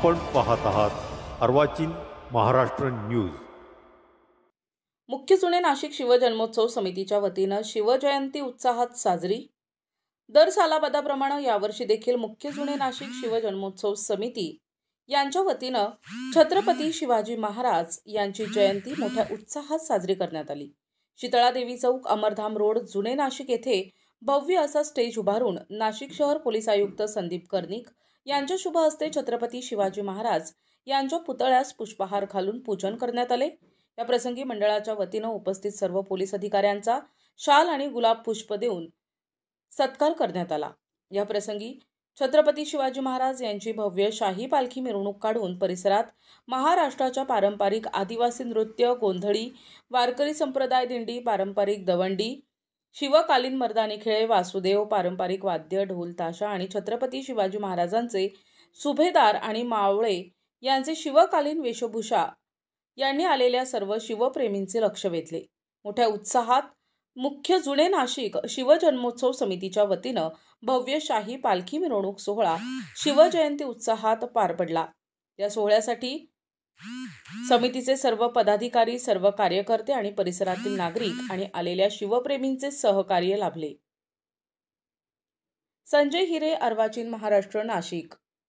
आपण पाहत आहात अर्वाचीन महाराष्ट्र न्यूज। मुख्य जुने नाशिक शिवजन्मोत्सव समितीच्या वतीनं शिवजयंती उत्साहात साजरी। दर सालाबद्धाप्रमाणे यावर्षी देखील मुख्य जुने नाशिक शिवजन्मोत्सव समिती यांच्या वतीनं छत्रपती शिवाजी महाराज यांची जयंती मोठ्या उत्साहात साजरी करण्यात आली। शीतळादेवी चौक, अमरधाम रोड, जुने नाशिक येथे भव्य असा स्टेज उभारून नाशिक शहर पोलीस आयुक्त संदीप कर्णिक यांच्या शुभ हस्ते छत्रपती शिवाजी महाराज यांच्या पुतळ्यास पुष्पहार घालून पूजन करण्यात आले। या प्रसंगी मंडळाच्या वतीनं उपस्थित सर्व पोलीस अधिकाऱ्यांचा शाल आणि गुलाब पुष्प देऊन सत्कार करण्यात आला। या प्रसंगी छत्रपती शिवाजी महाराज यांची भव्य शाही पालखी मिरवणूक काढून परिसरात महाराष्ट्राच्या पारंपरिक आदिवासी नृत्य, गोंधळी, वारकरी संप्रदाय दिंडी, पारंपरिक दवंडी, शिवकालीन मर्दानी खेळ, वासुदेव, पारंपरिक वाद्य, ढोल ताशा आणि छत्रपती शिवाजी महाराजांचे सुभेदार आणि मावळे यांचे शिवकालीन वेशभूषा यांनी आलेल्या सर्व शिवप्रेमींचे लक्ष वेधले। मोठ्या उत्साहात मुख्य जुने नाशिक शिवजन्मोत्सव समितीच्या वतीनं भव्य शाही पालखी मिरवणूक सोहळा शिवजयंती उत्साहात पार पडला। या सोहळ्यासाठी समितीचे सर्व पदाधिकारी, सर्व कार्यकर्ते आणि परिसरातील नागरिक आणि आलेल्या शिवप्रेमींचे सहकार्य लाभले। संजय हिरे, अर्वाचीन महाराष्ट्र, नाशिक।